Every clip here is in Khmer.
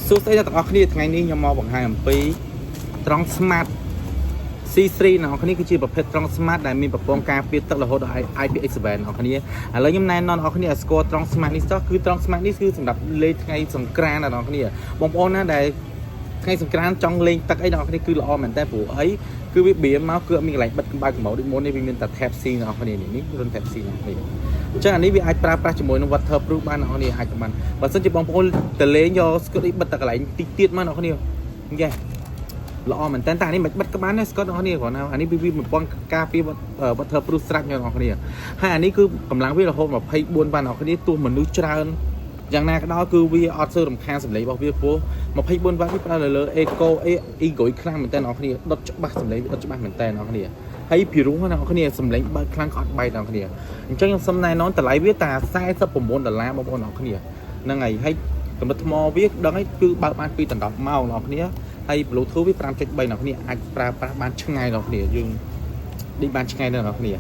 សួស្តីអ្នកទាំងអស់គ្នាថ្ងៃនេះខ្ញុំមកបង្ហាញអំពីត្រង់ Smart C3 អ្នកនរគ្នាគឺជាប្រភេទត្រង់ Smart ដែលមានប្រព័ន្ធការពារទឹករហូតដល់ IPX7 អ្នកនរគ្នាឥឡូវខ្ញុំណែនាំអ្នកនរគ្នាឲ្យស្គាល់ត្រង់ Smart នេះចុះគឺត្រង់ Smart នេះគឺសម្រាប់លេងថ្ងៃសង្ក្រាន្តអ្នកនរគ្នាបងប្អូនណាដែលថ្ងៃសង្ក្រាន្តចង់លេងទឹកអីអ្នកនរគ្នាគឺល្អមែនតើព្រោះអីគឺវាបៀមមកគឺមានកន្លែងបិទកំបៅកំបោដូចមុននេះវាមានតែ Tab C អ្នកនរគ្នានេះរុន Tab C អ្នកនរគ្នាអញ្ចឹងអានេះវាអាចប្រើប្រាស់ជាមួយនឹង waterproof បានអ្នកនរគ្នាអាចបានបើសិនជាបងប្អូនទៅលេងយកស្គត់នេះបិទតែកន្លែងតិចទៀតមកអ្នកនរគ្នាយេល្អមែនតើអានេះមិនបិទក៏បានដែរស្កតអ្នកគ្នាគ្រាន់តែអានេះវា1000ការពារ waterproof ស្រាច់អ្នកគ្នាហើយអានេះគឺកម្លាំងវារហូត24បានអ្នកគ្នាទោះមនុស្សច្រើនយ៉ាងណាក៏ដោយគឺវាអត់សូវរំខានសម្លេងរបស់វាព្រោះ24វ៉ាត់វាប្រើលើ Eco Ego ខ្លាំងមែនតើអ្នកគ្នាដុតច្បាស់សម្លេងដុតច្បាស់មែនតើអ្នកគ្នាហើយពីរោះអ្នកគ្នាសម្លេងបើខ្លាំងក៏អត់បែកអ្នកគ្នាអញ្ចឹងខ្ញុំសុំណែនាំតម្លៃវាតែ$49បងប្អូនអ្នកគ្នាហ្នឹងហើយកម្រិតថ្មវាដឹងហើយគឺបើកបាន2ដល់10ម៉ោងអ្នកគ្នាហើយ Bluetooth វា 5.3 អ្នកគ្នាអាចប្រើប្រាស់បានឆ្ងាយអ្នកគ្នាយើងដេកបានឆ្ងាយអ្នកគ្នា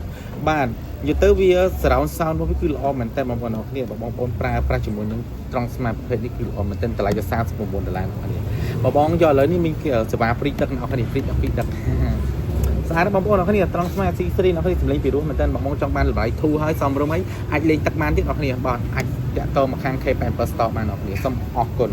បាទនិយាយទៅវា surround sound របស់វាគឺល្អមែនតើបងប្អូនអ្នកគ្នាបងប្អូនប្រើប្រាស់ជាមួយនឹងត្រង់ Smart ប្រភេទនេះគឺល្អមែនតើតម្លៃ$49អ្នកគ្នាបងយកឥឡូវនេះមានសេវាព្រីទឹកអ្នកគ្នាព្រីទឹកស្អាតបងប្អូនអ្នកគ្នាត្រង់ Smart C3 អ្នកគ្នាសម្លេងពីរោះមែនតើបងចង់បានតម្លៃធូរហើយសមរម្យហើយអាចលេងទឹកបានទៀតអ្នកគ្នាបាទអាចតាក់ទងមកខាង K Pamper Store បានអ្នកគ្នាសូមអរគុណ